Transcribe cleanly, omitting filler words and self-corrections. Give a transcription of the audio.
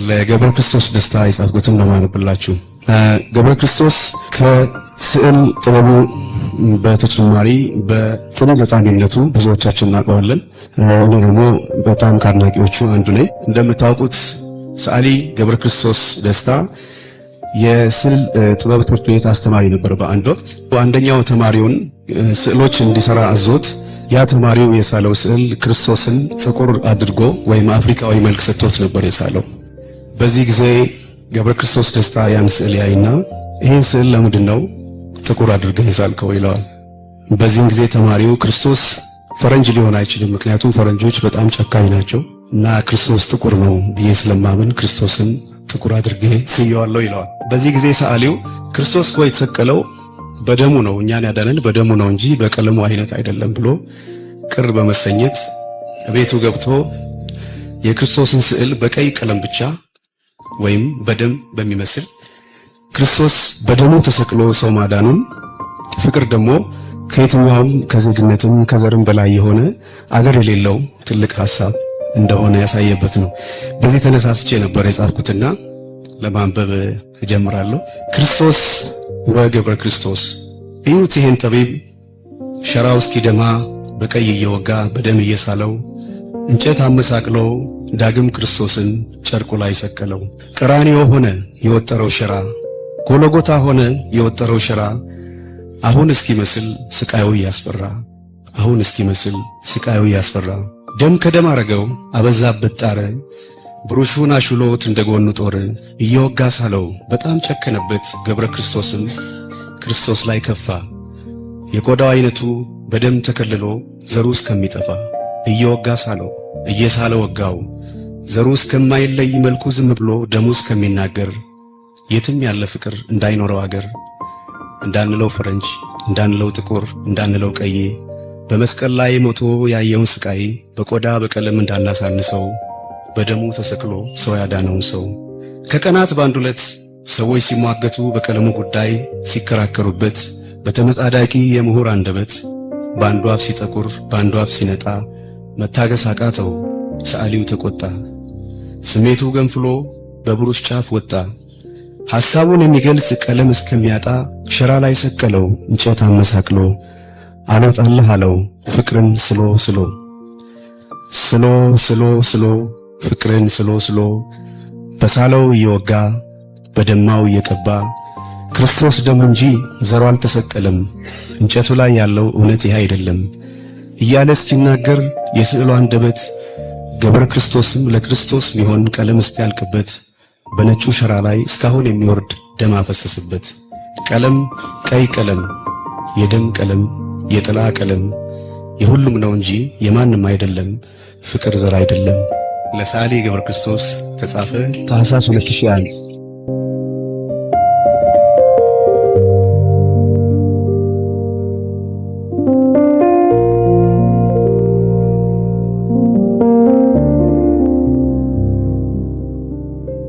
ለገብረ ክርስቶስ ደስታ የጻፍኩትን ነው ማነብላችሁ። ገብረ ክርስቶስ ከስዕል ጥበቡ በተጨማሪ በጥበብ ገጣሚነቱ ብዙዎቻችን እናውቀዋለን። እኔ ደግሞ በጣም ከአድናቂዎቹ አንዱ ነኝ። እንደምታውቁት ሰዓሊ ገብረ ክርስቶስ ደስታ የስዕል ጥበብ ትምህርት ቤት አስተማሪ ነበር። በአንድ ወቅት አንደኛው ተማሪውን ስዕሎች እንዲሰራ አዞት ያ ተማሪው የሳለው ስዕል ክርስቶስን ጥቁር አድርጎ ወይም አፍሪካዊ መልክ ሰጥቶት ነበር የሳለው። በዚህ ጊዜ ገብረ ክርስቶስ ደስታ ያን ስዕል ያይና ይህን ስዕል ለምንድነው ጥቁር አድርገህ የሳልከው ይለዋል። በዚህ ጊዜ ተማሪው ክርስቶስ ፈረንጅ ሊሆን አይችልም፣ ምክንያቱም ፈረንጆች በጣም ጨካኝ ናቸው እና ክርስቶስ ጥቁር ነው ብዬ ስለማመን ክርስቶስን ጥቁር አድርጌ ስየዋለሁ ይለዋል። በዚህ ጊዜ ሰዓሊው ክርስቶስ እኮ የተሰቀለው በደሙ ነው፣ እኛን ያዳነን በደሙ ነው እንጂ በቀለሙ አይነት አይደለም ብሎ ቅር በመሰኘት ቤቱ ገብቶ የክርስቶስን ስዕል በቀይ ቀለም ብቻ ወይም በደም በሚመስል ክርስቶስ በደሙ ተሰቅሎ ሰው ማዳኑን፣ ፍቅር ደግሞ ከየትኛውም ከዜግነትም ከዘርም በላይ የሆነ አገር የሌለው ትልቅ ሐሳብ እንደሆነ ያሳየበት ነው። በዚህ ተነሳስቼ ነበር የጻፍኩትና ለማንበብ እጀምራለሁ። ክርስቶስ ወገብረ ክርስቶስ እዩት ይህን ጠቢብ ሸራው እስኪደማ በቀይ እየወጋ በደም እየሳለው እንጨት አመሳቅሎ ዳግም ክርስቶስን ጨርቁ ላይ ሰቀለው። ቀራንዮ ሆነ የወጠረው ሸራ፣ ጎልጎታ ሆነ የወጠረው ሸራ። አሁን እስኪመስል ስቃዩ ያስፈራ፣ አሁን እስኪመስል ስቃዩ ያስፈራ። ደም ከደም አረገው አበዛበት ጣረ፣ ብሩሹን አሹሎት እንደጎኑ ጦር። እየወጋ ሳለው በጣም ጨከነበት ገብረ ክርስቶስም ክርስቶስ ላይ ከፋ። የቆዳው አይነቱ በደም ተከልሎ ዘሩ እስከሚጠፋ እየወጋ ሳለው እየሳለ ወጋው። ዘሩ እስከማይለይ መልኩ ዝም ብሎ ደሙ እስከሚናገር የትም ያለ ፍቅር እንዳይኖረው አገር። እንዳንለው ፈረንጅ እንዳንለው ጥቁር እንዳንለው ቀዬ በመስቀል ላይ ሞቶ ያየውን ስቃይ በቆዳ በቀለም እንዳናሳንሰው በደሙ ተሰቅሎ ሰው ያዳነውን ሰው። ከቀናት በአንድ ዕለት ሰዎች ሲሟገቱ በቀለሙ ጉዳይ ሲከራከሩበት በተመጻዳቂ የምሁር አንደበት በአንዱ አፍ ሲጠቁር በአንዱ አፍ ሲነጣ መታገስ አቃተው ሰዓሊው ተቆጣ። ስሜቱ ገንፍሎ በብሩሽ ጫፍ ወጣ። ሐሳቡን የሚገልጽ ቀለም እስከሚያጣ ሸራ ላይ ሰቀለው እንጨት አመሳቅሎ። አልወጣልህ አለው ፍቅርን ስሎ ስሎ ስሎ ስሎ ስሎ ፍቅርን ስሎ ስሎ። በሳለው እየወጋ በደማው እየቀባ ክርስቶስ ደም እንጂ ዘሮ አልተሰቀለም፣ እንጨቱ ላይ ያለው እውነት ይህ አይደለም እያለ እስኪናገር የስዕሉ አንደበት ገብረ ክርስቶስም ለክርስቶስ ሊሆን ቀለም እስኪያልቅበት በነጩ ሸራ ላይ እስካሁን የሚወርድ ደም አፈሰሰበት። ቀለም ቀይ ቀለም፣ የደም ቀለም፣ የጥላ ቀለም የሁሉም ነው እንጂ የማንም አይደለም፣ ፍቅር ዘር አይደለም። ለሰዓሊ ገብረ ክርስቶስ ተጻፈ ታኅሳስ 2001